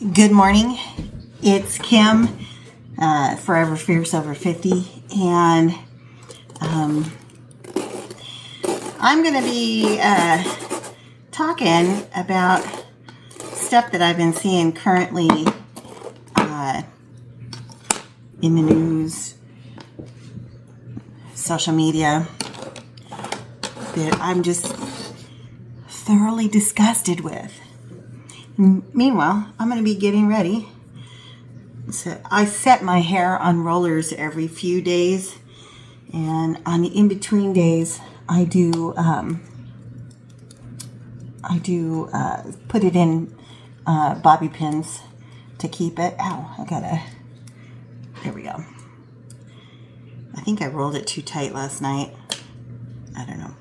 Good morning. It's Kim, Forever Fierce Over 50, and I'm going to be talking about stuff that I've been seeing currently in the news, social media, that I'm just thoroughly disgusted with. Meanwhile, I'm going to be getting ready. So I set my hair on rollers every few days, and on the in-between days, I do put it in bobby pins to keep it. There we go. I think I rolled it too tight last night. I don't know.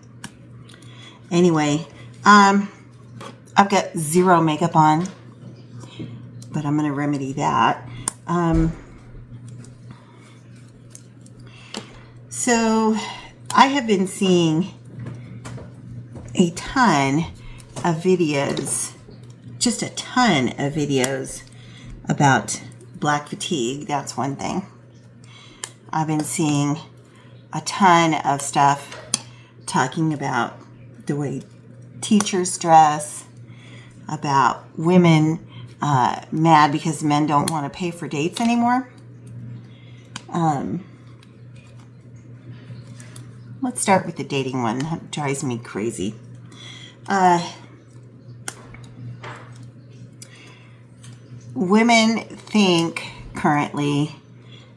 Anyway, I've got zero makeup on, but I'm going to remedy that. So I have been seeing a ton of videos, just a ton of videos about black fatigue. That's one thing. I've been seeing a ton of stuff talking about the way teachers dress, about women mad because men don't want to pay for dates anymore. Let's start with the dating one. That drives me crazy. Women think currently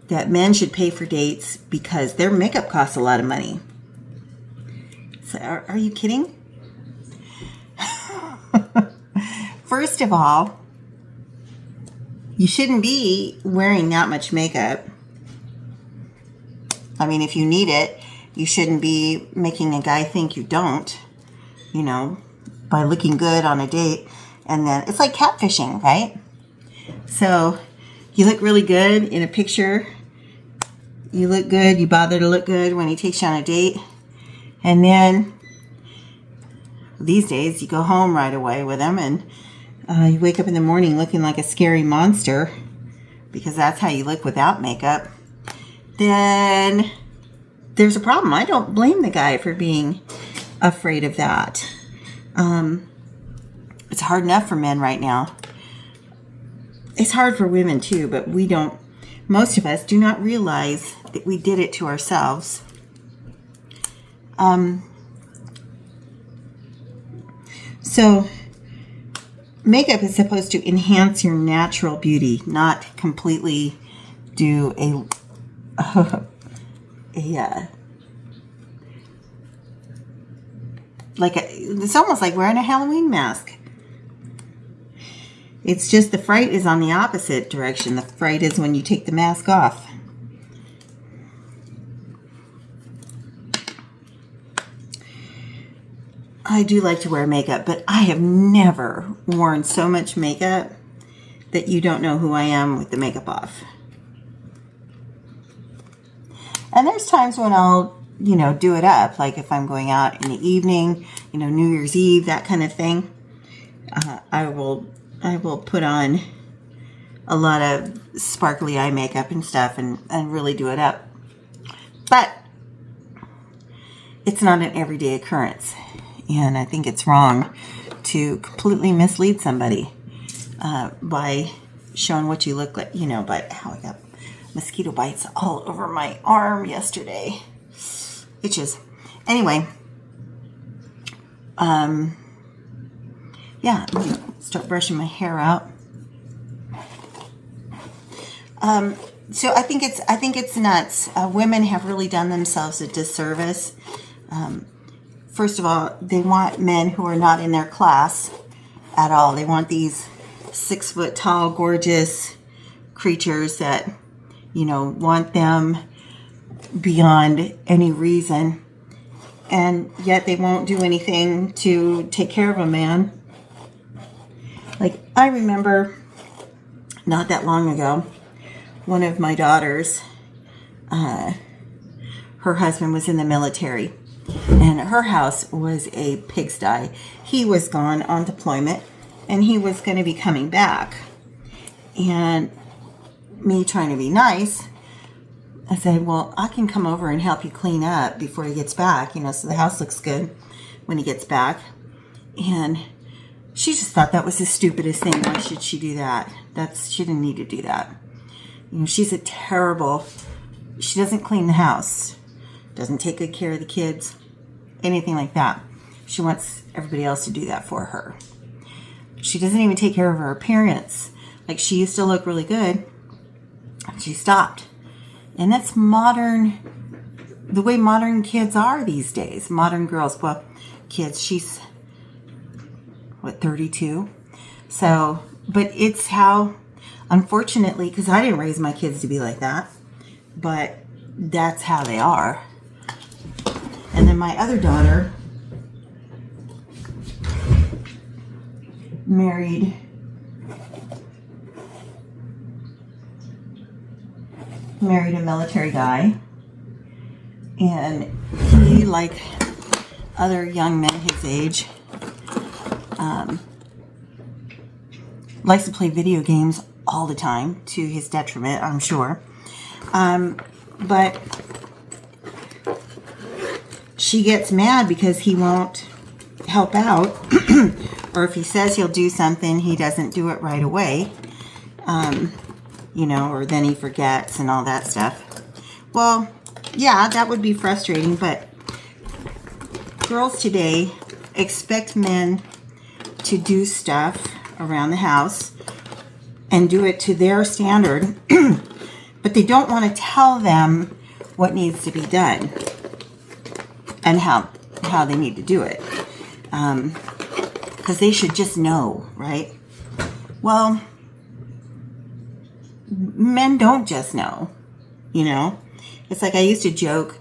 that men should pay for dates because their makeup costs a lot of money. So are you kidding? First of all, you shouldn't be wearing that much makeup. I mean, if you need it, you shouldn't be making a guy think you don't, by looking good on a date. And then it's like catfishing, right? So you look really good in a picture. You look good. You bother to look good when he takes you on a date. And then these days you go home right away with him, and you wake up in the morning looking like a scary monster because that's how you look without makeup. Then there's a problem. I don't blame the guy for being afraid of that. It's hard enough for men right now. It's hard for women too, but most of us do not realize that we did it to ourselves. So makeup is supposed to enhance your natural beauty, not completely do it's almost like wearing a Halloween mask. It's just the fright is on the opposite direction. The fright is when you take the mask off. I do like to wear makeup, but I have never worn so much makeup that you don't know who I am with the makeup off. And there's times when I'll, do it up, like if I'm going out in the evening, New Year's Eve, that kind of thing. I will put on a lot of sparkly eye makeup and stuff and really do it up. But it's not an everyday occurrence. And I think it's wrong to completely mislead somebody by showing what you look like, but how I got mosquito bites all over my arm yesterday. Itches. Anyway, I'm gonna start brushing my hair out. So I think it's nuts. Women have really done themselves a disservice. First of all, they want men who are not in their class at all. They want these 6 foot tall, gorgeous creatures that, want them beyond any reason. And yet they won't do anything to take care of a man. Like, I remember not that long ago, one of my daughters, her husband was in the military. And her house was a pigsty. He was gone on deployment, and he was going to be coming back. And me trying to be nice, I said, well, I can come over and help you clean up before he gets back, so the house looks good when he gets back. And she just thought that was the stupidest thing. Why should she do that? She didn't need to do that. She's she doesn't clean the house, doesn't take good care of the kids, anything like that. She wants everybody else to do that for her. She doesn't even take care of her appearance. Like, she used to look really good. She stopped. And that's the way modern kids are these days. Modern girls. Well, kids, she's, 32? So, but it's how, unfortunately, because I didn't raise my kids to be like that, but that's how they are. And then my other daughter married a military guy, and he, like other young men his age, likes to play video games all the time, to his detriment, I'm sure. But she gets mad because he won't help out, or if he says he'll do something, he doesn't do it right away. Or then he forgets and all that stuff. Well, yeah, that would be frustrating, but girls today expect men to do stuff around the house and do it to their standard, but they don't want to tell them what needs to be done and how they need to do it. Because they should just know, right? Well, men don't just know, It's like I used to joke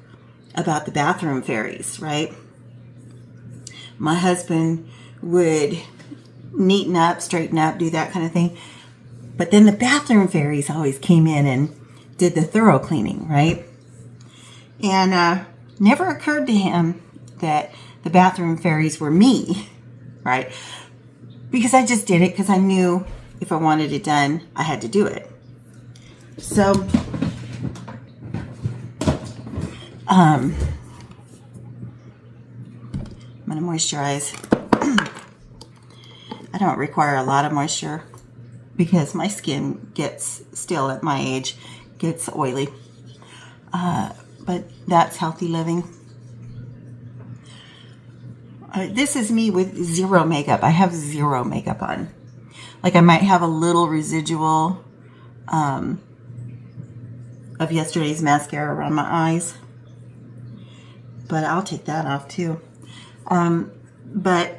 about the bathroom fairies, right? My husband would neaten up, straighten up, do that kind of thing. But then the bathroom fairies always came in and did the thorough cleaning, right? And never occurred to him that the bathroom fairies were me, right? Because I just did it because I knew if I wanted it done, I had to do it. So, I'm going to moisturize. I don't require a lot of moisture because my skin still at my age, gets oily. But that's healthy living. This is me with zero makeup. I have zero makeup on. Like, I might have a little residual of yesterday's mascara around my eyes, but I'll take that off too. But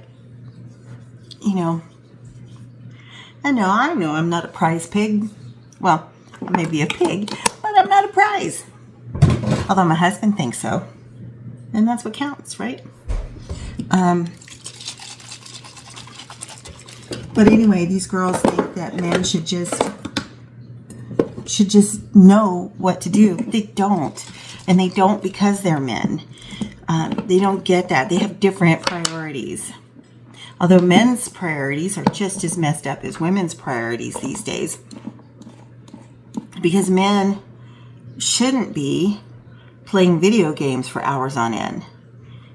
I know I'm not a prize pig. Well, I may be a pig, but I'm not a prize. Although my husband thinks so, and that's what counts, right? But anyway, these girls think that men should just know what to do. They don't. And they don't because they're men. They don't get that. They have different priorities. Although men's priorities are just as messed up as women's priorities these days. Because men shouldn't be playing video games for hours on end.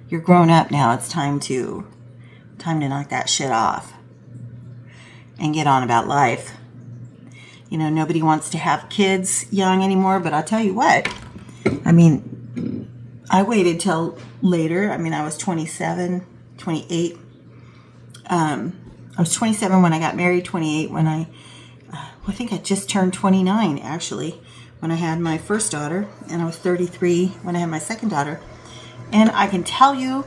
You're grown up now. It's time to knock that shit off and get on about life. Nobody wants to have kids young anymore, but I'll tell you what. I waited till later. I was 28. I was 27 when I got married, 28 when I think I just turned 29, actually, when I had my first daughter, and I was 33 when I had my second daughter. And I can tell you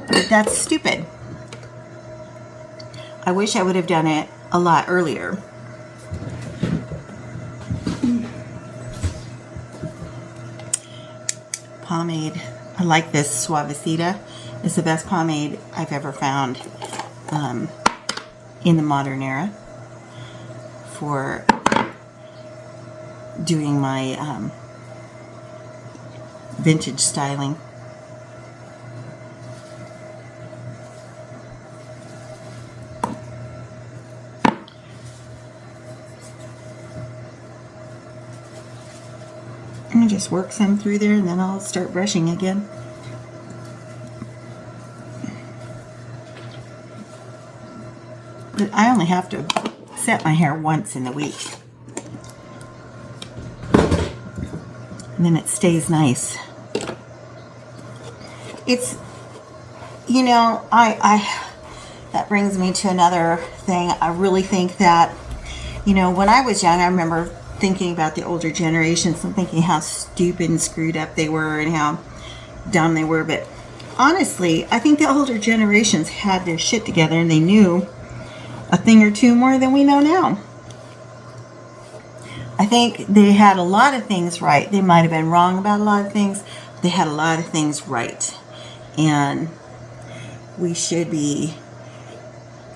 that that's stupid. I wish I would have done it a lot earlier. Pomade. I like this Suavecita. It's the best pomade I've ever found in the modern era for doing my vintage styling. to just work some through there, and then I'll start brushing again. But I only have to set my hair once in the week. And then it stays nice. It's, you know, that brings me to another thing. I really think that, you know, when I was young, I remember thinking about the older generations and thinking how stupid and screwed up they were and how dumb they were. But honestly, I think the older generations had their shit together and they knew a thing or two more than we know now. I think they had a lot of things right. They might have been wrong about a lot of things. They had a lot of things right. And we should be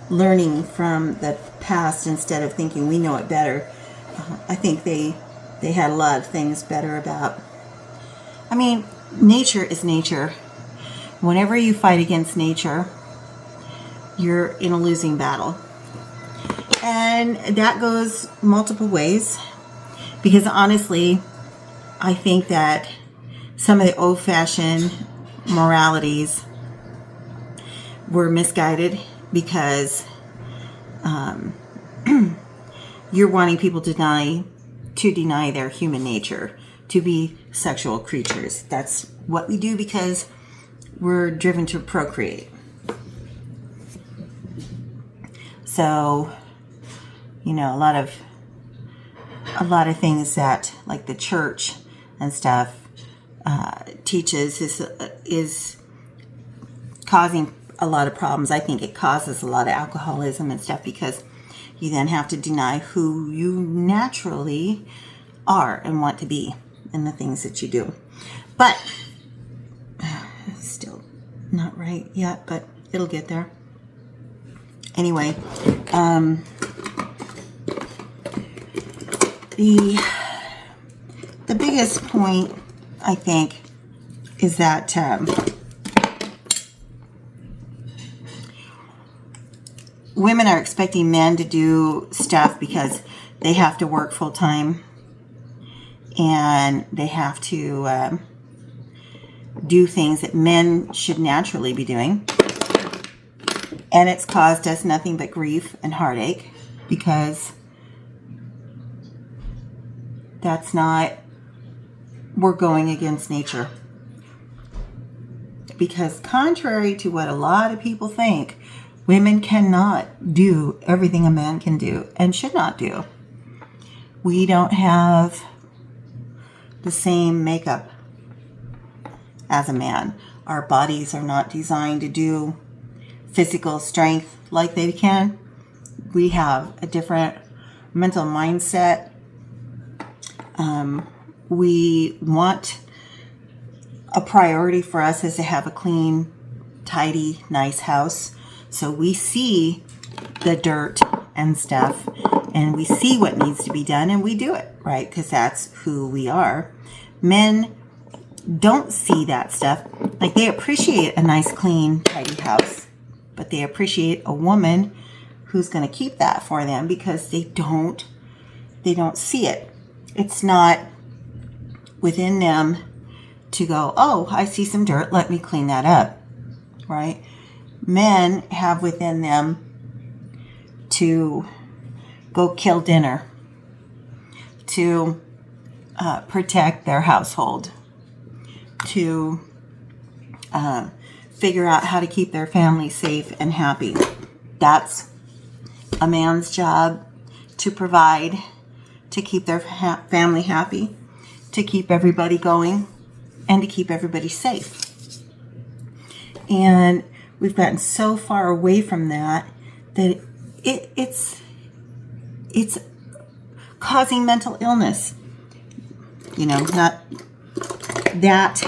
learning from the past instead of thinking we know it better. I think they had a lot of things better about. I mean, nature is nature. Whenever you fight against nature, you're in a losing battle. And that goes multiple ways. Because honestly, I think that some of the old-fashioned moralities were misguided because you're wanting people to deny their human nature, to be sexual creatures. That's what we do because we're driven to procreate. So, you know, a lot of things that, like the church and stuff, teaches is causing a lot of problems. I think it causes a lot of alcoholism and stuff because you then have to deny who you naturally are and want to be and the things that you do. But still not right yet, but it'll get there. Anyway, the biggest point, I think, is that women are expecting men to do stuff because they have to work full time and they have to do things that men should naturally be doing. And it's caused us nothing but grief and heartache because that's not, we're going against nature. Because contrary to what a lot of people think, women cannot do everything a man can do and should not do. We don't have the same makeup as a man. Our bodies are not designed to do physical strength like they can. We have a different mental mindset. We want, a priority for us is to have a clean, tidy, nice house. So we see the dirt and stuff and we see what needs to be done and we do it, right? Because that's who we are. Men don't see that stuff. Like, they appreciate a nice, clean, tidy house, but they appreciate a woman who's going to keep that for them because they don't see it. It's not within them to go, oh, I see some dirt, let me clean that up, right? Men have within them to go kill dinner, to protect their household, to figure out how to keep their family safe and happy. That's a man's job, to provide, to keep their family happy, to keep everybody going, and to keep everybody safe. And we've gotten so far away from that it's causing mental illness. You know, not that.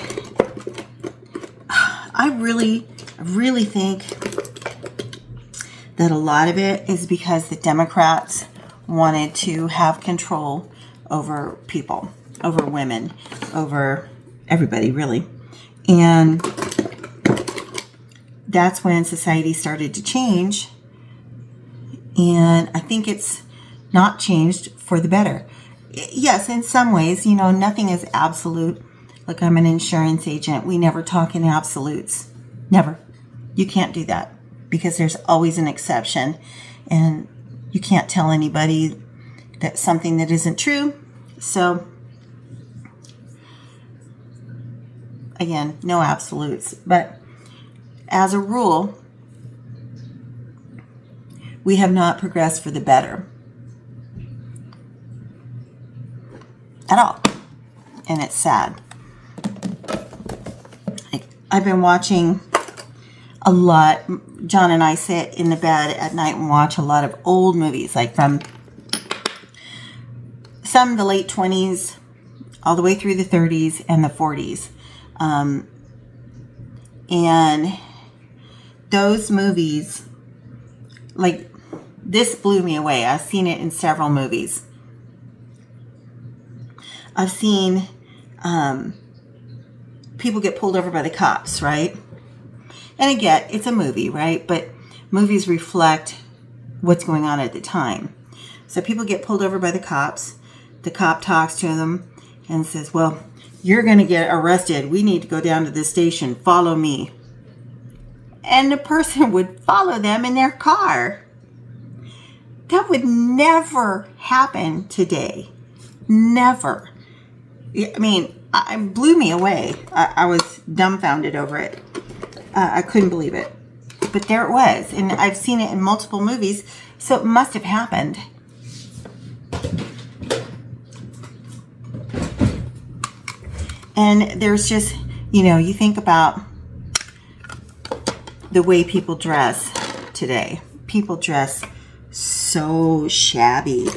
I really think that a lot of it is because the Democrats wanted to have control over people, over women, over everybody, really. And that's when society started to change. And I think it's not changed for the better. yes, in some ways, nothing is absolute. Like, I'm an insurance agent. We never talk in absolutes. Never. You can't do that because there's always an exception. And you can't tell anybody that something that isn't true. So, again, no absolutes. But as a rule, we have not progressed for the better at all. And it's sad. I've been watching a lot. John and I sit in the bed at night and watch a lot of old movies, like from some the late 20s all the way through the 30s and the 40s. And those movies, like, this blew me away. I've seen it in several movies. I've seen people get pulled over by the cops, right? And again, it's a movie, right? But movies reflect what's going on at the time. So people get pulled over by the cops. The cop talks to them and says, well, you're going to get arrested. We need to go down to the station. Follow me. And the person would follow them in their car. That would never happen today. Never. I mean, it blew me away. I was dumbfounded over it. I couldn't believe it. But there it was. And I've seen it in multiple movies, so it must have happened. And there's just, you think about the way people dress today. People dress so shabby.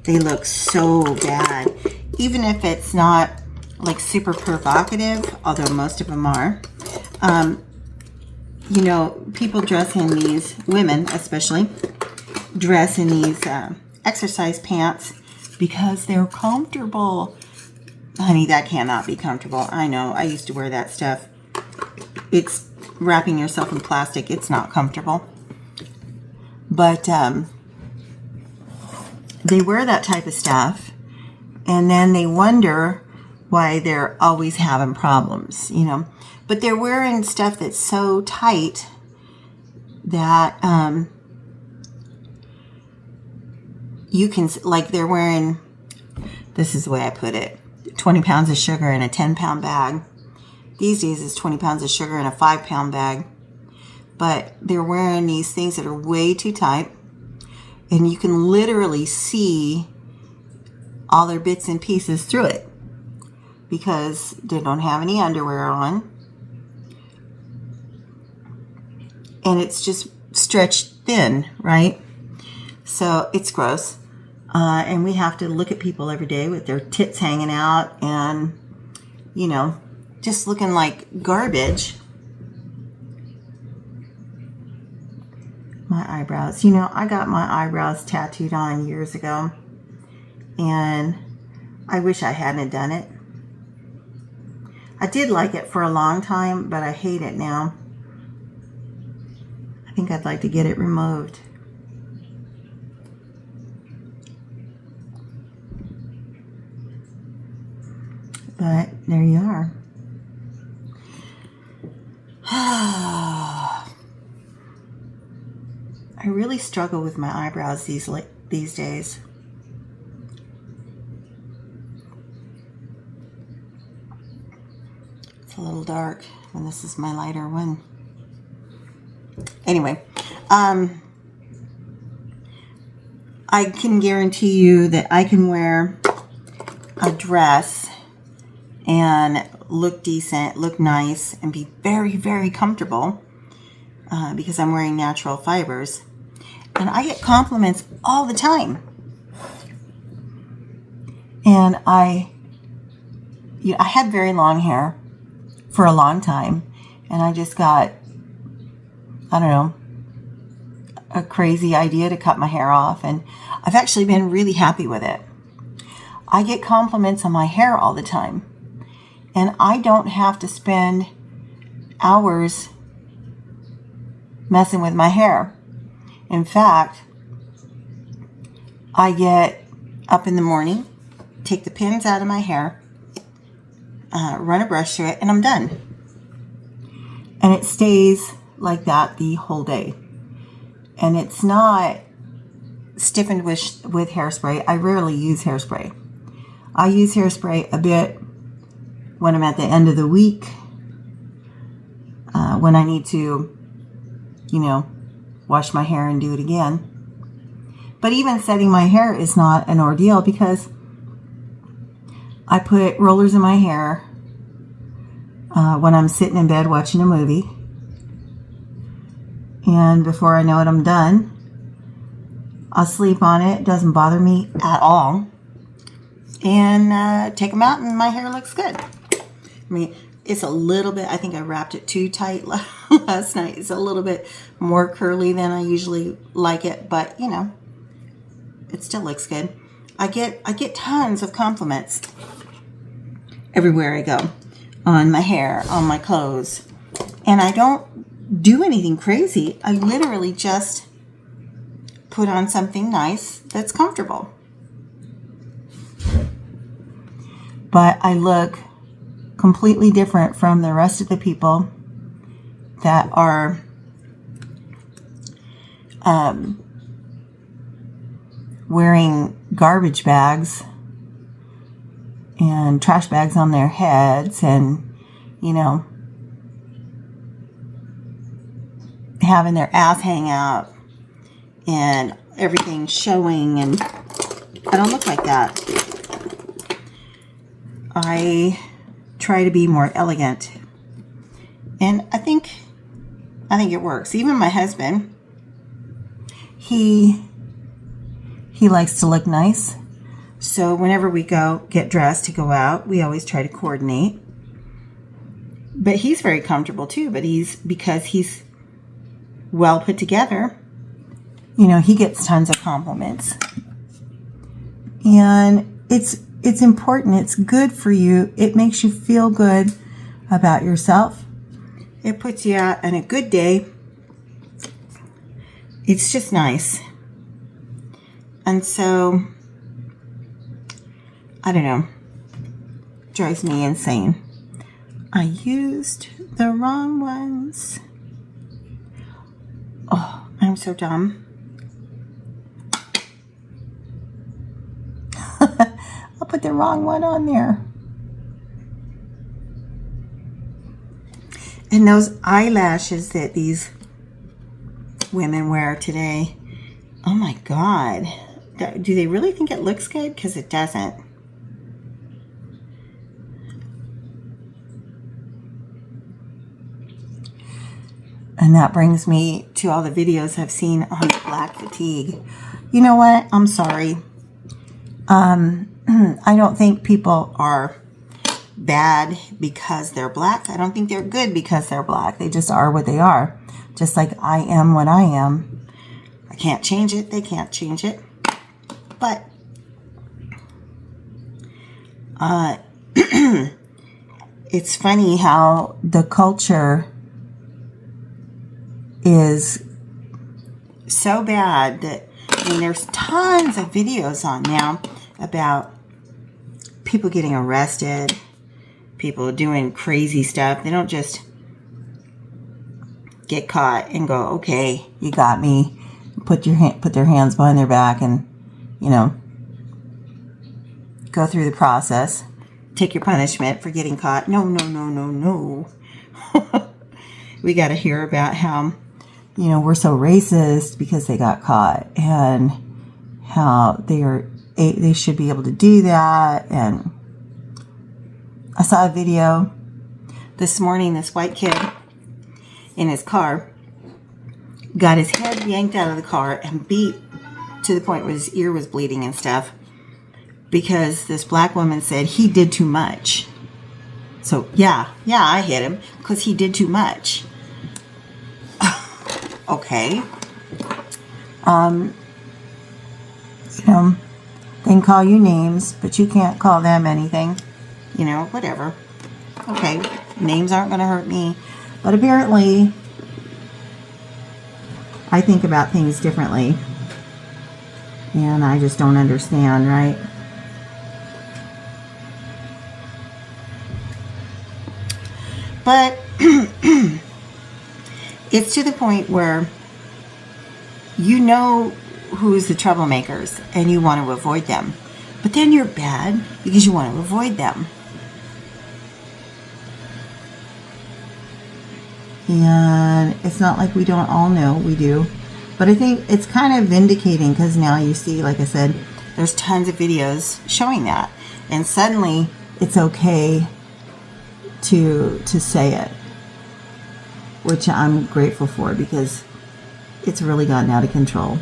They look so bad. Even if it's not like super provocative, although most of them are. People dress in these, women especially, dress in these exercise pants because they're comfortable. Honey, that cannot be comfortable. I know. I used to wear that stuff. It's wrapping yourself in plastic. It's not comfortable. But they wear that type of stuff, and then they wonder why they're always having problems, But they're wearing stuff that's so tight that you can, like, they're wearing, this is the way I put it, 20 pounds of sugar in a 10-pound bag. These days it's 20 pounds of sugar in a 5-pound bag. But they're wearing these things that are way too tight. And you can literally see all their bits and pieces through it. Because they don't have any underwear on. And it's just stretched thin, right? So it's gross. And we have to look at people every day with their tits hanging out and, just looking like garbage. My eyebrows. I got my eyebrows tattooed on years ago. And I wish I hadn't done it. I did like it for a long time, but I hate it now. I think I'd like to get it removed. But there you are. I really struggle with my eyebrows these days. It's a little dark, and this is my lighter one. Anyway, I can guarantee you that I can wear a dress and look decent, look nice, and be very, very comfortable because I'm wearing natural fibers. And I get compliments all the time. And I had very long hair for a long time, and I just got, a crazy idea to cut my hair off, and I've actually been really happy with it. I get compliments on my hair all the time, and I don't have to spend hours messing with my hair. In fact, I get up in the morning take the pins out of my hair, run a brush through it, and I'm done. And it stays like that the whole day. And it's not stiffened with hairspray. I rarely use hairspray. I use hairspray a bit when I'm at the end of the week, when I need to, wash my hair and do it again. But even setting my hair is not an ordeal because I put rollers in my hair when I'm sitting in bed watching a movie. And before I know it, I'm done. I'll sleep on it. It doesn't bother me at all. And take them out and my hair looks good. I mean, it's a little bit, I think I wrapped it too tight last night. It's a little bit more curly than I usually like it, but it still looks good. I get tons of compliments everywhere I go on my hair, on my clothes. And I don't do anything crazy. I literally just put on something nice that's comfortable. But I look completely different from the rest of the people that are wearing garbage bags and trash bags on their heads and, having their ass hang out and everything showing, and I don't look like that. I try to be more elegant, and I think it works. Even my husband, he likes to look nice, so whenever we go get dressed to go out, we always try to coordinate. But he's very comfortable too, but because he's well put together, he gets tons of compliments. And it's important. It's good for you. It makes you feel good about yourself. It puts you out on a good day. It's just nice. And so, I don't know. Drives me insane. I used the wrong ones. Oh, I'm so dumb. I'll put the wrong one on there. And those eyelashes that these women wear today, oh my God. Do they really think it looks good? Because it doesn't. And that brings me to all the videos I've seen on black fatigue. You know what? I'm sorry. I don't think people are bad because they're black. I don't think they're good because they're black. They just are what they are. Just like I am what I am. I can't change it. They can't change it. But it's funny how the culture is so bad that, there's tons of videos on now about people getting arrested, people doing crazy stuff. They don't just get caught and go, okay, you got me. Put their hands behind their back and, go through the process. Take your punishment for getting caught. No. We got to hear about how, we're so racist because they got caught and how they should be able to do that. And I saw a video this morning, this white kid in his car got his head yanked out of the car and beat to the point where his ear was bleeding and stuff because this black woman said he did too much. So yeah, I hit him because he did too much. Okay. They can call you names, but you can't call them anything. Whatever. Okay, names aren't going to hurt me. But apparently, I think about things differently. And I just don't understand, right? But it's to the point where you know who's the troublemakers and you want to avoid them. But then you're bad because you want to avoid them. And it's not like we don't all know, we do. But I think it's kind of vindicating because now you see, like I said, there's tons of videos showing that. And suddenly it's okay to say it, which I'm grateful for because it's really gotten out of control.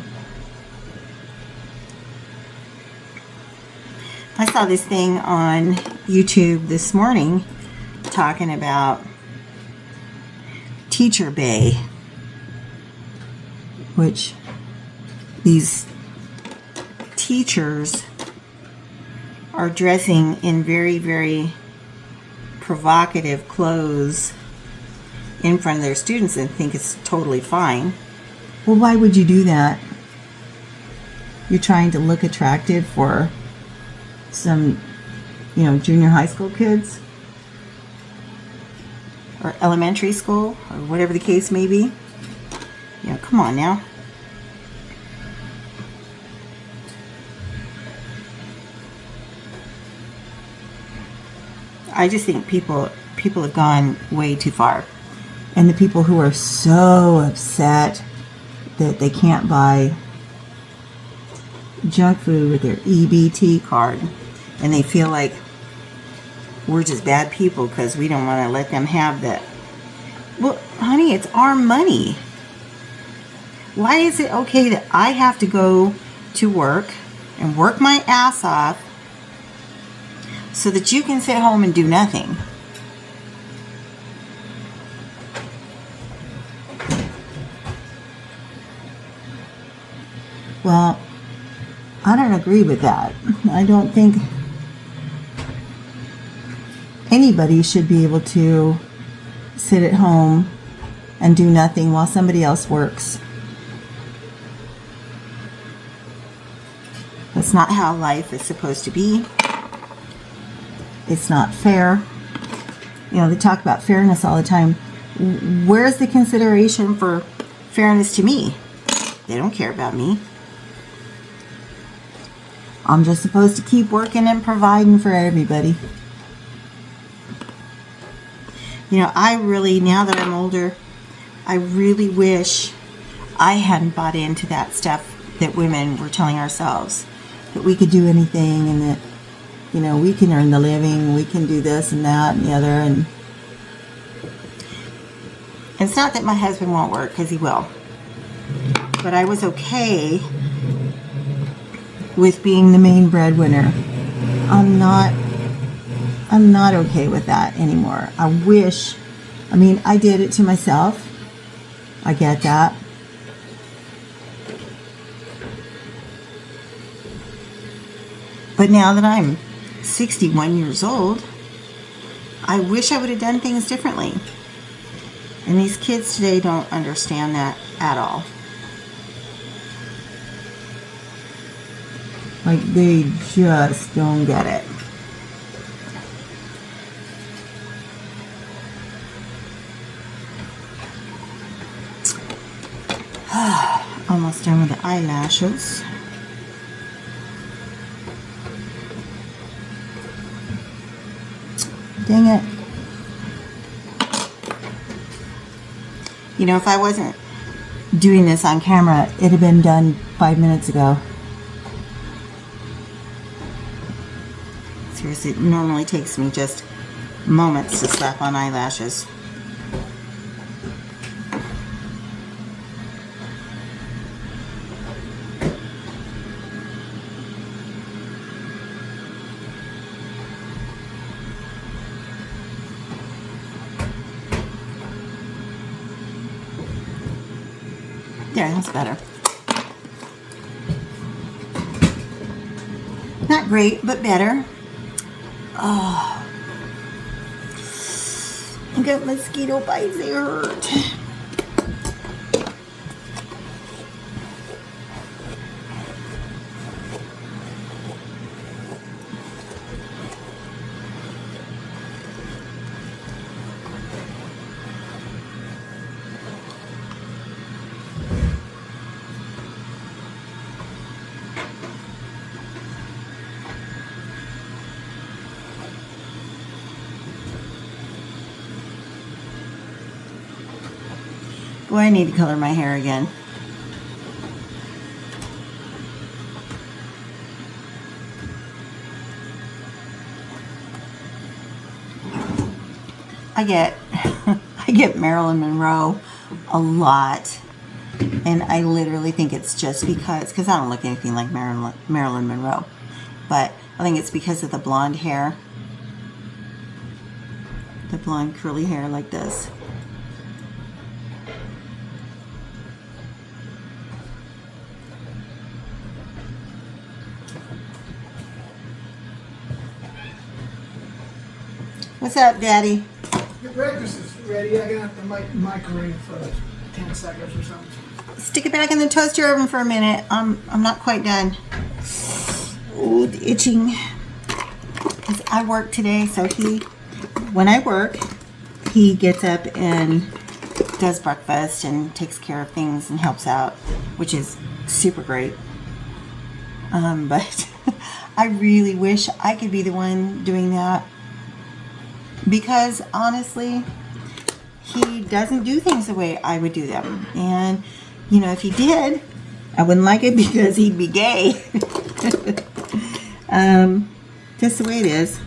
I saw this thing on YouTube this morning talking about Teacher Bay, which these teachers are dressing in very, very provocative clothes in front of their students and think it's totally fine. Well, why would you do that? You're trying to look attractive for some, junior high school kids or elementary school or whatever the case may be. Come on now. I just think people have gone way too far. And the people who are so upset that they can't buy junk food with their EBT card, and they feel like we're just bad people because we don't want to let them have that. Well, honey, it's our money. Why is it okay that I have to go to work and work my ass off so that you can sit home and do nothing? Well, I don't agree with that. I don't think anybody should be able to sit at home and do nothing while somebody else works. That's not how life is supposed to be. It's not fair. They talk about fairness all the time. Where's the consideration for fairness to me? They don't care about me. I'm just supposed to keep working and providing for everybody. I really, now that I'm older, I really wish I hadn't bought into that stuff that women were telling ourselves. That we could do anything and that, we can earn the living, we can do this and that and the other. And it's not that my husband won't work, because he will. But I was okay with being the main breadwinner. I'm not okay with that anymore. I did it to myself. I get that. But now that I'm 61 years old, I wish I would have done things differently. And these kids today don't understand that at all. Like, they just don't get it. Almost done with the eyelashes. Dang it. If I wasn't doing this on camera, it'd have been done 5 minutes ago. Seriously, it normally takes me just moments to slap on eyelashes. There, that's better. Not great, but better. Oh, I got mosquito bites, they hurt. Boy, I need to color my hair again. I get Marilyn Monroe a lot, and I literally think it's just because I don't look anything like Marilyn Monroe, but I think it's because of the blonde hair, the blonde curly hair like this. What's up, Daddy? Your breakfast is ready. I got the microwave for 10 seconds or something. Stick it back in the toaster oven for a minute. I'm not quite done. Ooh, the itching. 'Cause I work today, so when I work, he gets up and does breakfast and takes care of things and helps out, which is super great. But I really wish I could be the one doing that, because honestly, he doesn't do things the way I would do them. And, you know, if he did, I wouldn't like it because he'd be gay. Just the way it is.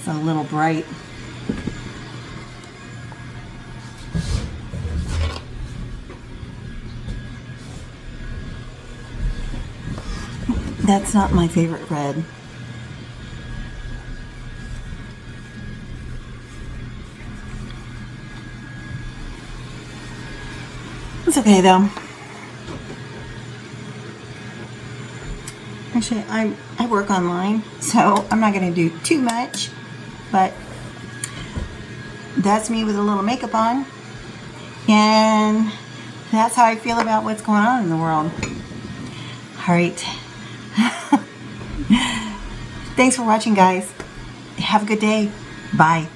It's a little bright. That's not my favorite red. It's okay though. Actually, I work online, so I'm not going to do too much, but that's me with a little makeup on, and that's how I feel about what's going on in the world. All right. Thanks for watching, guys. Have a good day. Bye.